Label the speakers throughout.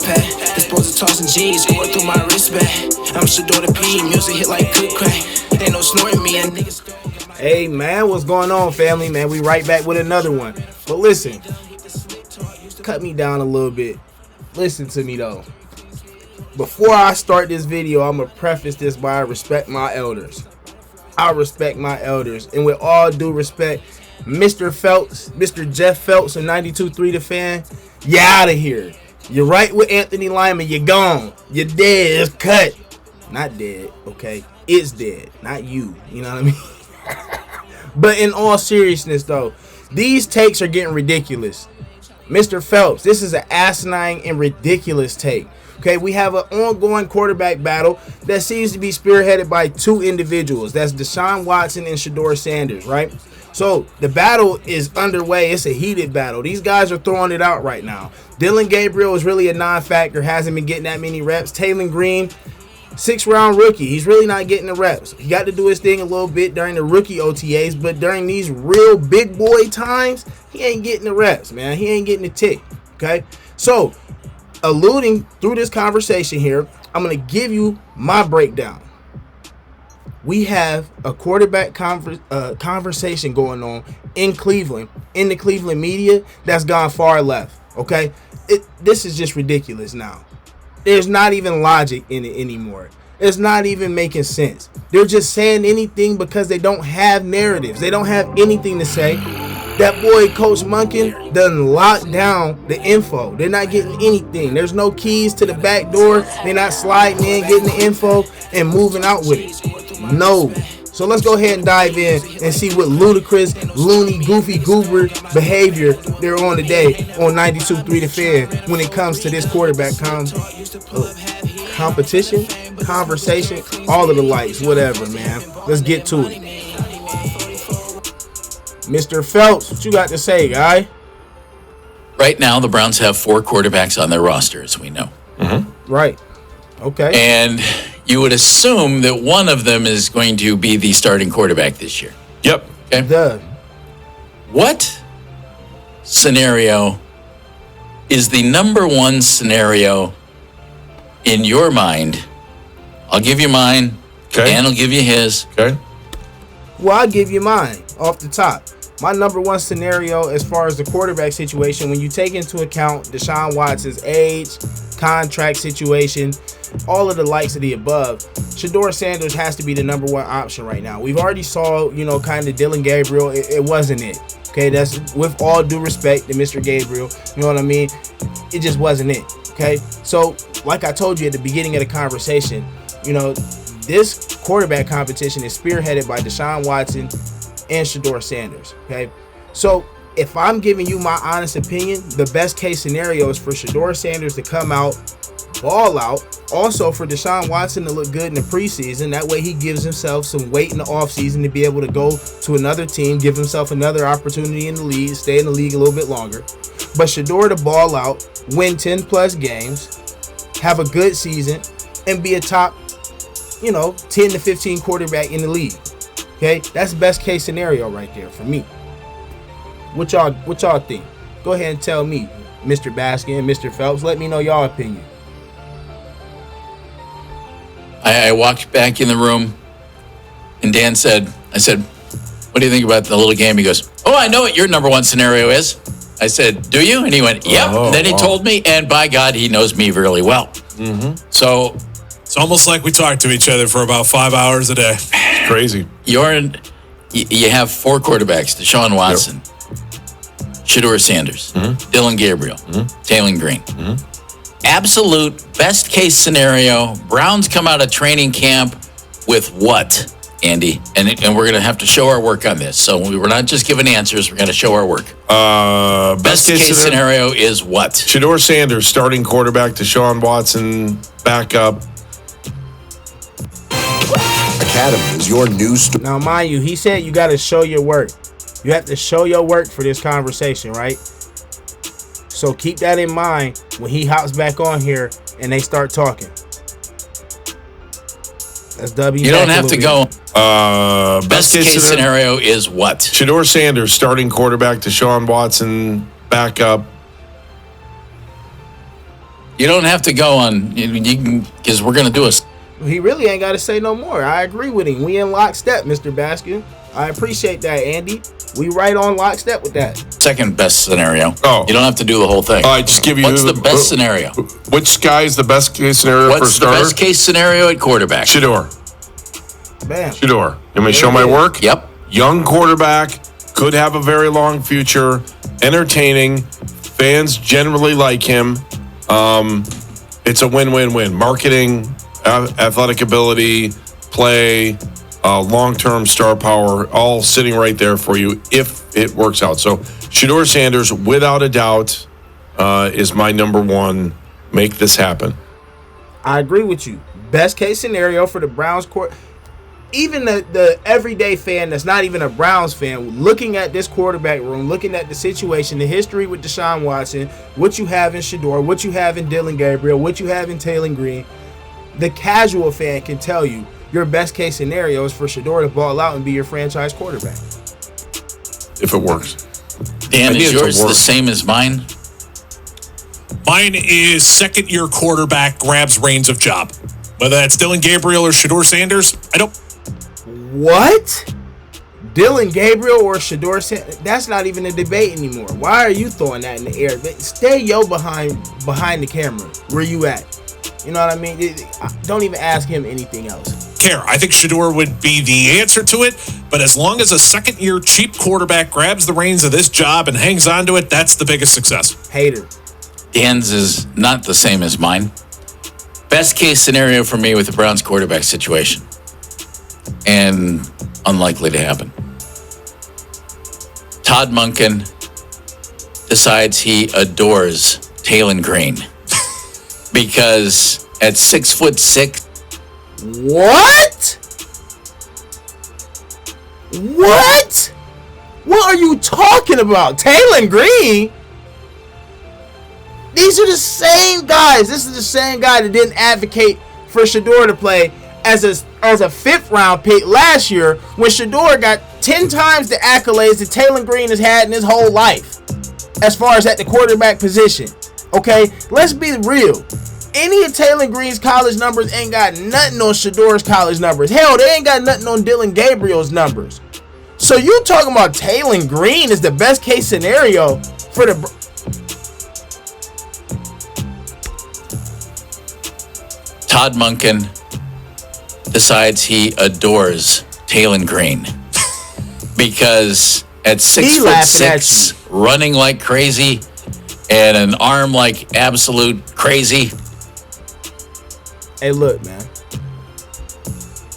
Speaker 1: pad. Disposal tossing G's, going through my wristband. I'm Shador the P, music hit like cook crack. Ain't no snorting me, and niggas.
Speaker 2: Hey man, what's going on, family? Man, we right back with another one. But listen, cut me down a little bit. Listen to me though. Before I start this video, I'm gonna preface this by I respect my elders. I respect my elders, and with all due respect, Mr. Phelps, Mr. Jeff Phelps of 92.3 The Fan, you out of here. You're right with Anthony Lyman. You're gone. You're dead. It's cut. Not dead, okay? It's dead, not you. You know what I mean? But in all seriousness, though, these takes are getting ridiculous. Mr. Phelps, this is an asinine and ridiculous take. Okay, we have an ongoing quarterback battle that seems to be spearheaded by two individuals. That's Deshaun Watson and Shador Sanders, right? So the battle is underway. It's a heated battle. These guys are throwing it out right now. Dillon Gabriel is really a non-factor, hasn't been getting that many reps. Taylen Green, 6th-round rookie. He's really not getting the reps. He got to do his thing a little bit during the rookie OTAs, but during these real big boy times, he ain't getting the reps, man. He ain't getting the tick, okay? So, alluding through this conversation here, I'm going to give you my breakdown. We have a quarterback conversation going on in Cleveland, in the Cleveland media, that's gone far left, okay? This is just ridiculous now. There's not even logic in it anymore. It's not even making sense. They're just saying anything because they don't have narratives. They don't have anything to say. That boy, Coach Monken, done locked down the info. They're not getting anything. There's no keys to the back door. They're not sliding in, getting the info, and moving out with it. No. So let's go ahead and dive in and see what ludicrous, loony, goofy, goober behavior they're on today on 92.3 The Fan when it comes to this quarterback competition, conversation, all of the likes, whatever, man. Let's get to it. Mr. Phelps, what you got to say, guy?
Speaker 3: Right now, the Browns have 4 quarterbacks on their roster, as we know.
Speaker 2: Mm-hmm. Right. Okay.
Speaker 3: And you would assume that one of them is going to be the starting quarterback this year.
Speaker 4: Yep.
Speaker 3: Okay.
Speaker 2: Duh.
Speaker 3: What scenario is the number one scenario in your mind? I'll give you mine.
Speaker 4: Okay.
Speaker 3: Dan will give you his.
Speaker 4: Okay.
Speaker 2: Well, I'll give you mine off the top. My number one scenario as far as the quarterback situation, when you take into account Deshaun Watson's age, contract situation, all of the likes of the above, Shador Sanders has to be the number one option right now. We've already saw, kind of Dillon Gabriel. It wasn't it. Okay, that's with all due respect to Mr. Gabriel. You know what I mean? It just wasn't it. Okay, so like I told you at the beginning of the conversation, this quarterback competition is spearheaded by Deshaun Watson and Shador Sanders. Okay, so if I'm giving you my honest opinion, the best case scenario is for Shador Sanders to come out, ball out. Also for Deshaun Watson to look good in the preseason. That way he gives himself some weight in the offseason to be able to go to another team, give himself another opportunity in the league, stay in the league a little bit longer. But Shador to ball out, win 10 plus games, have a good season, and be a top 10 to 15 quarterback in the league. Okay, that's best case scenario right there for me. What y'all think? Go ahead and tell me, Mr. Baskin and Mr. Phelps. Let me know y'all opinion.
Speaker 3: I walked back in the room, and Dan said, I said, what do you think about the little game? He goes, oh, I know what your number one scenario is. I said, do you? And he went, yep. And then he told me, and by God, he knows me really well.
Speaker 4: Mm-hmm.
Speaker 3: So
Speaker 5: it's almost like we talk to each other for about 5 hours a day.
Speaker 4: It's crazy.
Speaker 3: You have 4 quarterbacks: Deshaun Watson, Shador Sanders, Dillon Gabriel, Taylen Green. Absolute best case scenario. Browns come out of training camp with what, Andy? And we're going to have to show our work on this. So we're not just giving answers. We're going to show our work. Best case scenario is what?
Speaker 4: Shador Sanders, starting quarterback. Deshaun Watson, backup.
Speaker 6: Academy is your new store.
Speaker 2: Now, mind you, he said you got to show your work. You have to show your work for this conversation, right? So keep that in mind when he hops back on here and they start talking. That's W.
Speaker 3: You don't have to go.
Speaker 4: Best
Speaker 3: case scenario is what?
Speaker 4: Shador Sanders, starting quarterback. Deshaun Watson, backup.
Speaker 3: You don't have to go on. You can, because we're going to do a.
Speaker 2: He really ain't got to say no more. I agree with him. We in lockstep, Mr. Baskin. I appreciate that, Andy. We right on lockstep with that.
Speaker 3: Second best scenario.
Speaker 4: Oh.
Speaker 3: You don't have to do the whole thing.
Speaker 4: I just give you.
Speaker 3: What's the best scenario?
Speaker 4: Which guy is the best case scenario for
Speaker 3: What's the
Speaker 4: starter?
Speaker 3: best case scenario at quarterback?
Speaker 4: Shador.
Speaker 2: Bam.
Speaker 4: Shador. You want me to show my work?
Speaker 3: Yep.
Speaker 4: Young quarterback, could have a very long future, entertaining. Fans generally like him. It's a win-win-win. Marketing, athletic ability, play, long-term star power, all sitting right there for you if it works out. So Shador Sanders, without a doubt, is my number one. Make this happen.
Speaker 2: I agree with you. Best case scenario for the Browns court. Even the everyday fan that's not even a Browns fan, looking at this quarterback room, looking at the situation, the history with Deshaun Watson, what you have in Shador, what you have in Dillon Gabriel, what you have in Taylen Green, the casual fan can tell you your best case scenario is for Shador to ball out and be your franchise quarterback.
Speaker 4: If it works.
Speaker 3: Dan,
Speaker 4: I need
Speaker 3: is
Speaker 4: it to
Speaker 3: yours
Speaker 4: work.
Speaker 3: the same as mine?
Speaker 5: Mine is second-year quarterback grabs reins of job. Whether that's Dillon Gabriel or Shador Sanders, I don't.
Speaker 2: What? Dillon Gabriel or Shador Sanders? That's not even a debate anymore. Why are you throwing that in the air? Stay behind the camera. Where you at? You know what I mean? Don't even ask him anything else.
Speaker 5: Care. I think Shador would be the answer to it, but as long as a second-year cheap quarterback grabs the reins of this job and hangs on to it, that's the biggest success.
Speaker 2: Hater.
Speaker 3: Dan's is not the same as mine. Best case scenario for me with the Browns quarterback situation, and unlikely to happen. Todd Monken decides he adores Taylen Green because at 6'6".
Speaker 2: What? What? What are you talking about? Taylen Green? These are the same guys. This is the same guy that didn't advocate for Shador to play as a fifth-round pick last year when Shador got 10 times the accolades that Taylen Green has had in his whole life as far as at the quarterback position. Okay? Let's be real. Any of Taylen Green's college numbers ain't got nothing on Shador's college numbers. Hell, they ain't got nothing on Dillon Gabriel's numbers. So you talking about Taylen Green is the best case scenario for the...
Speaker 3: Todd Monken decides he adores Taylen Green because at 6'6", running like crazy and an arm like absolute crazy.
Speaker 2: Hey, look, man.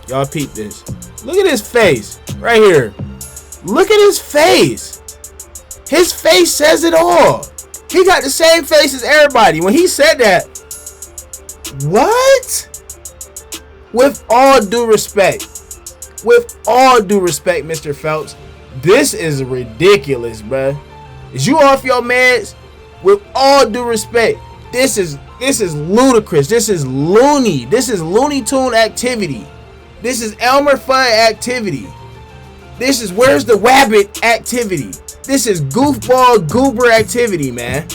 Speaker 2: Y'all peep this. Look at his face right here. Look at his face. His face says it all. He got the same face as everybody. When he said that, what? With all due respect, Mr. Phelps, this is ridiculous, bruh. Is you off your meds? With all due respect, this is ludicrous. This is loony. This is Looney Tune activity. This is Elmer Fudd activity. This is Where's the Wabbit activity. This is goofball goober activity, man.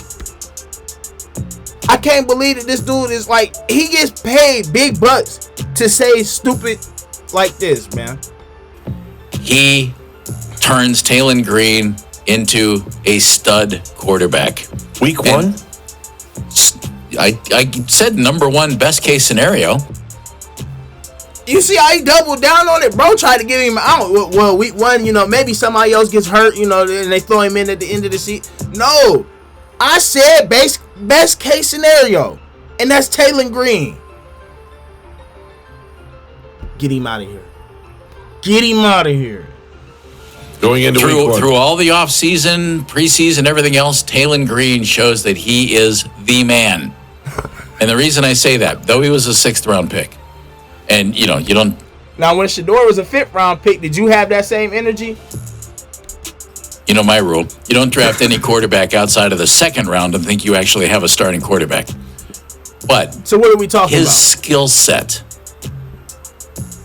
Speaker 2: I can't believe that this dude is like, he gets paid big bucks to say stupid like this, man.
Speaker 3: He turns Taylen Green into a stud quarterback.
Speaker 4: Week one?
Speaker 3: I said number one best case scenario.
Speaker 2: You see how he doubled down on it? Bro tried to give him out. Well, week one, maybe somebody else gets hurt, and they throw him in at the end of the season. No. I said best case scenario, and that's Taylen Green. Get him out of here. Get him out of here.
Speaker 4: Going into week one.
Speaker 3: Through all the offseason, preseason, everything else, Taylen Green shows that he is the man. And the reason I say that, though he was a 6th-round pick, and, you don't...
Speaker 2: Now, when Shador was a 5th-round pick, did you have that same energy?
Speaker 3: You know my rule. You don't draft any quarterback outside of the 2nd round and think you actually have a starting quarterback. But
Speaker 2: so what are we talking about?
Speaker 3: His skill set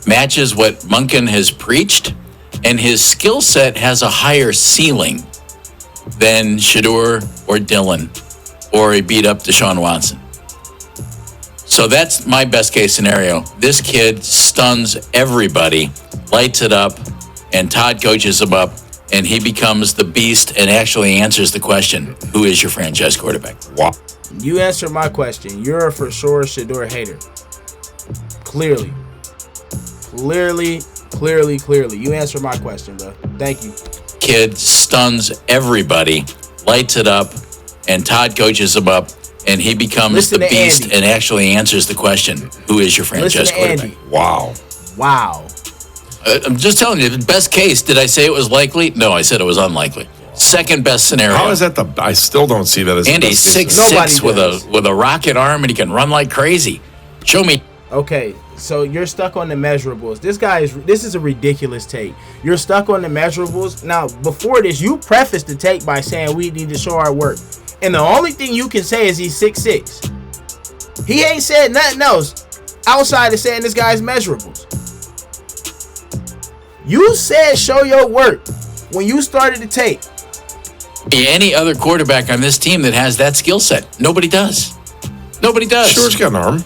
Speaker 3: matches what Monken has preached, and his skill set has a higher ceiling than Shador or Dillon or a beat-up Deshaun Watson. So that's my best case scenario. This kid stuns everybody, lights it up, and Todd coaches him up, and he becomes the beast and actually answers the question, who is your franchise quarterback?
Speaker 4: Wow.
Speaker 2: You answer my question. You're a for sure Shedeur hater. Clearly. You answer my question, bro. Thank you.
Speaker 3: Kid stuns everybody, lights it up, and Todd coaches him up, and he becomes
Speaker 2: Listen
Speaker 3: the
Speaker 2: to
Speaker 3: beast
Speaker 2: Andy.
Speaker 3: and actually answers the question, who is your franchise
Speaker 2: Listen to
Speaker 3: quarterback?
Speaker 2: Andy.
Speaker 4: Wow.
Speaker 3: I'm just telling you, the best case, did I say it was likely? No, I said it was unlikely. Second best scenario.
Speaker 4: How is that I still don't see that as
Speaker 3: Andy's
Speaker 4: the best case.
Speaker 3: 6'6"
Speaker 2: Nobody
Speaker 3: with a rocket arm, and he can run like crazy. Show me.
Speaker 2: Okay, so you're stuck on the measurables. This is a ridiculous take. You're stuck on the measurables. Now, before this, you prefaced the take by saying we need to show our work. And the only thing you can say is he's 6'6". He ain't said nothing else outside of saying this guy's measurables. You said show your work when you started the tape.
Speaker 3: Any other quarterback on this team that has that skill set? Nobody does. Nobody does.
Speaker 4: Shure's got an arm.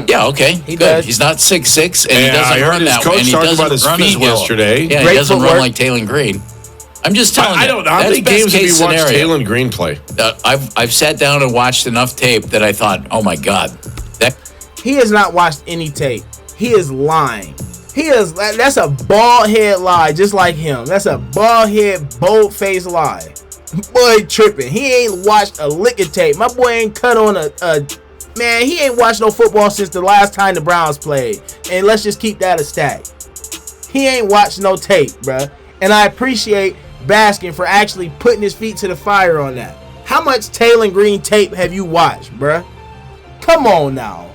Speaker 3: Yeah, okay.
Speaker 2: He
Speaker 3: good.
Speaker 2: does.
Speaker 3: He's not 6'6", and he
Speaker 4: Yeah,
Speaker 3: doesn't
Speaker 4: I heard
Speaker 3: run
Speaker 4: his
Speaker 3: that
Speaker 4: coach
Speaker 3: way. And he
Speaker 4: talk
Speaker 3: doesn't
Speaker 4: about his
Speaker 3: run
Speaker 4: feet
Speaker 3: eagle.
Speaker 4: yesterday.
Speaker 3: Yeah,
Speaker 2: Great
Speaker 3: he doesn't
Speaker 2: footwork.
Speaker 3: run like Taylen Green. I'm just telling you.
Speaker 4: I don't know. How
Speaker 3: that's
Speaker 4: many
Speaker 3: best
Speaker 4: games have you
Speaker 3: case
Speaker 4: watched
Speaker 3: scenario.
Speaker 4: Taylen Green play?
Speaker 3: I've sat down and watched enough tape that I thought, oh my God, that
Speaker 2: He has not watched any tape. He is lying. That's a bald head lie, just like him. That's a bald head, bold face lie. Boy tripping. He ain't watched a lick of tape. My boy ain't cut on man. He ain't watched no football since the last time the Browns played. And let's just keep that a stack. He ain't watched no tape, bruh. And I appreciate Baskin for actually putting his feet to the fire on that. How much Taylen Green tape have you watched, bruh? Come on now.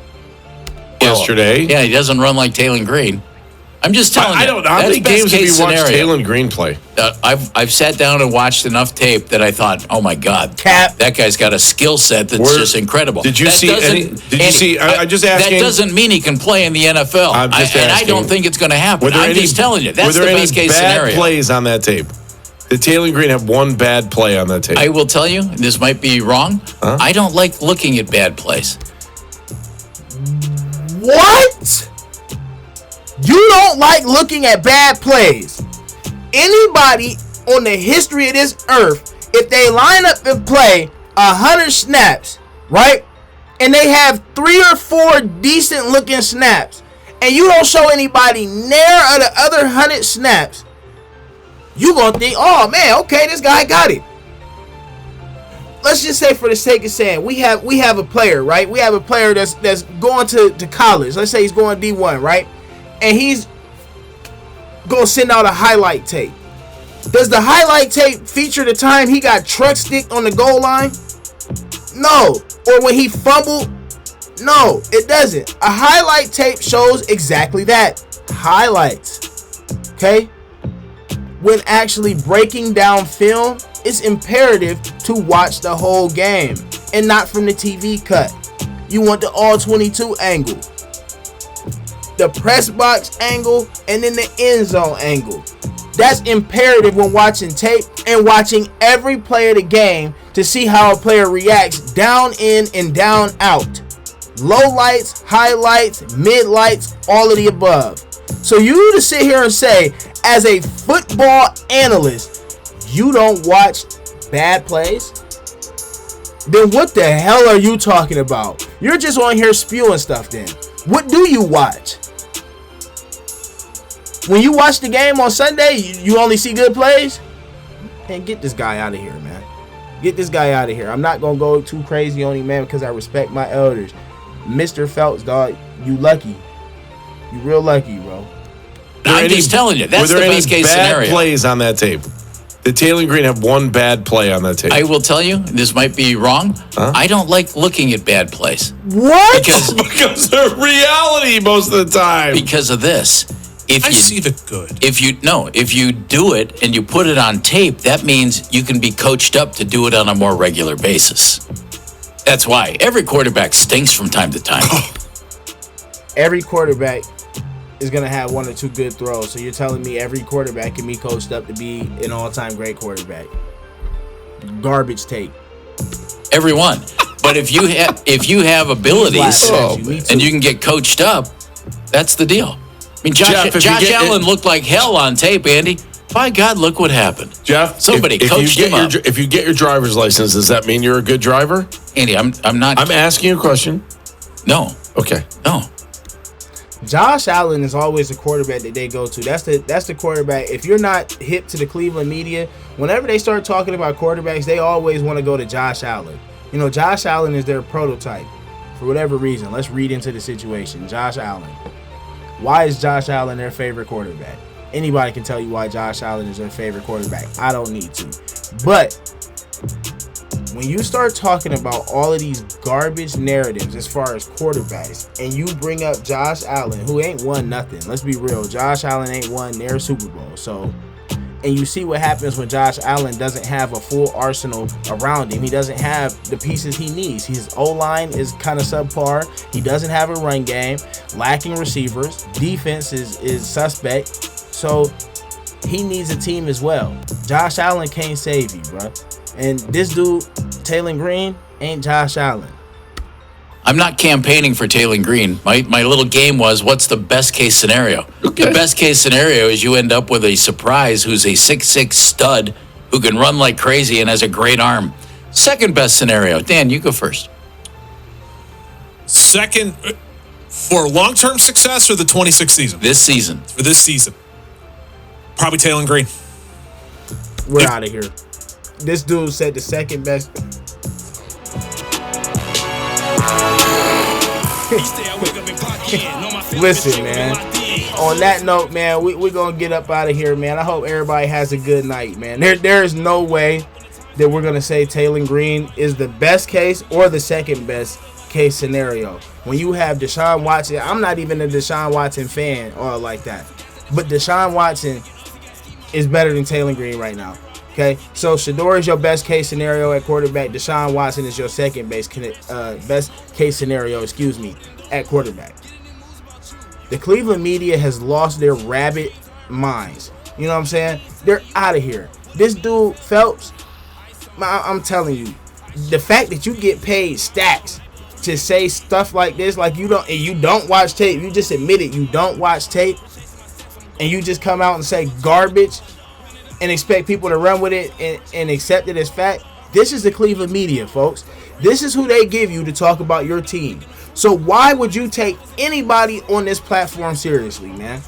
Speaker 4: Yesterday.
Speaker 3: Yeah, he doesn't run like Taylen Green. I'm just telling you.
Speaker 4: I don't know. How
Speaker 3: that's
Speaker 4: many
Speaker 3: best
Speaker 4: games have you
Speaker 3: case
Speaker 4: watched
Speaker 3: scenario.
Speaker 4: Taylen Green play?
Speaker 3: I've sat down and watched enough tape that I thought, oh my God,
Speaker 2: Cap.
Speaker 3: that guy's got a skill set that's
Speaker 4: Where-
Speaker 3: just incredible.
Speaker 4: Did you
Speaker 3: That
Speaker 4: see
Speaker 3: doesn't-
Speaker 4: any- did you see- I just asking-
Speaker 3: That doesn't mean he can play in the NFL.
Speaker 4: I'm just
Speaker 3: and I
Speaker 4: asking.
Speaker 3: don't think it's going to happen. I'm just telling you. That's
Speaker 4: were
Speaker 3: the
Speaker 4: there
Speaker 3: best
Speaker 4: any
Speaker 3: case
Speaker 4: bad
Speaker 3: scenario.
Speaker 4: plays on that tape? Did Taylen Green have one bad play on that tape?
Speaker 3: I will tell you, this might be wrong.
Speaker 4: Huh?
Speaker 3: I don't like looking at bad plays.
Speaker 2: What? You don't like looking at bad plays. Anybody on the history of this earth, if they line up and play 100 snaps, right? And they have 3 or 4 decent looking snaps, and you don't show anybody near of the other 100 snaps, you gonna think, oh man, okay, this guy got it. Let's just say, for the sake of saying, we have a player, right? We have a player that's going to college. Let's say he's going D1, right? And he's gonna send out a highlight tape. Does the highlight tape feature the time he got truck sticked on the goal line? No. Or when he fumbled? No, it doesn't. A highlight tape shows exactly that. Highlights. Okay? When actually breaking down film, it's imperative to watch the whole game and not from the TV cut. You want the all 22 angle, the press box angle, and then the end zone angle. That's imperative when watching tape and watching every play of the game to see how a player reacts down in and down out. Low lights, highlights, mid lights, all of the above. So you to sit here and say, as a football analyst, you don't watch bad plays? Then what the hell are you talking about? You're just on here spewing stuff then. What do you watch? When you watch the game on Sunday, you only see good plays? Man, get this guy out of here, man. Get this guy out of here. I'm not going to go too crazy on him, man, because I respect my elders. Mr. Phelps, dog, you lucky. You real lucky, bro.
Speaker 3: I'm just telling you. That's the best case
Speaker 4: bad
Speaker 3: scenario.
Speaker 4: plays on that tape? Did Taylen Green have one bad play on that tape?
Speaker 3: I will tell you, this might be wrong.
Speaker 4: Huh?
Speaker 3: I don't like looking at bad plays.
Speaker 2: What?
Speaker 4: Because of reality most of the time.
Speaker 3: Because of this.
Speaker 5: I see the good.
Speaker 3: If you do it and you put it on tape, that means you can be coached up to do it on a more regular basis. That's why every quarterback stinks from time to time.
Speaker 2: Every quarterback is going to have 1 or 2 good throws. So you're telling me every quarterback can be coached up to be an all-time great quarterback. Garbage tape.
Speaker 3: Everyone. But if you have abilities
Speaker 2: Oh, me too.
Speaker 3: and you can get coached up, that's the deal. I mean, Josh Allen looked like hell on tape, Andy. By God, look what happened.
Speaker 4: Jeff,
Speaker 3: somebody coached him up.
Speaker 4: If you get your driver's license, does that mean you're a good driver?
Speaker 3: Andy, I'm not.
Speaker 4: I'm asking you a question.
Speaker 3: No.
Speaker 4: Okay.
Speaker 3: No.
Speaker 2: Josh Allen is always the quarterback that they go to. That's the quarterback. If you're not hip to the Cleveland media, whenever they start talking about quarterbacks, they always want to go to Josh Allen. You know, Josh Allen is their prototype for whatever reason. Let's read into the situation. Josh Allen. Why is Josh Allen their favorite quarterback? Anybody can tell you why Josh Allen is their favorite quarterback. I don't need to. But when you start talking about all of these garbage narratives as far as quarterbacks, and you bring up Josh Allen, who ain't won nothing. Let's be real. Josh Allen ain't won their Super Bowl. So, and you see what happens when Josh Allen doesn't have a full arsenal around him. He doesn't have the pieces he needs. His O-line is kind of subpar. He doesn't have a run game, lacking receivers. Defense is suspect. So he needs a team as well. Josh Allen can't save you, bro. And this dude, Taylen Green, ain't Josh Allen.
Speaker 3: I'm not campaigning for Taylen Green. My little game was, what's the best case scenario?
Speaker 4: Okay.
Speaker 3: The best case scenario is you end up with a surprise who's a 6'6" stud who can run like crazy and has a great arm. Second best scenario. Dan, you go first.
Speaker 5: Second, for long-term success or the 26th season?
Speaker 3: This season.
Speaker 5: For this season. Probably Taylen Green.
Speaker 2: We're out of here. This dude said the second best. Listen, man. On that note, man, we're going to get up out of here, man. I hope everybody has a good night, man. There is no way that we're going to say Taylen Green is the best case or the second best case scenario. When you have Deshaun Watson, I'm not even a Deshaun Watson fan or like that. But Deshaun Watson is better than Taylen Green right now. Okay, so Shedeur is your best case scenario at quarterback. Deshaun Watson is your second best case scenario, at quarterback. The Cleveland media has lost their rabbit minds. You know what I'm saying? They're out of here. This dude, Phelps, I'm telling you, the fact that you get paid stacks to say stuff like this, like you don't watch tape, you just admit it, you don't watch tape, and you just come out and say garbage and expect people to run with it and accept it as fact. This is the Cleveland media, folks. This is who they give you to talk about your team. So why would you take anybody on this platform seriously, man?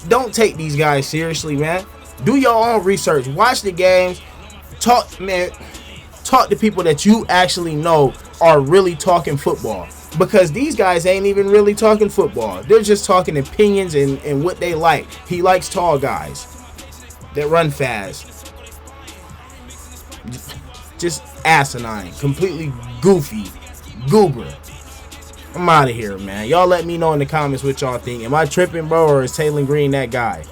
Speaker 2: Don't take these guys seriously, man. Do your own research. Watch the games. Talk to people that you actually know are really talking football. Because these guys ain't even really talking football. They're just talking opinions and what they like. He likes tall guys that run fast. Just asinine. Completely goofy. Goober. I'm out of here, man. Y'all let me know in the comments what y'all think. Am I tripping, bro, or is Taylen Green that guy?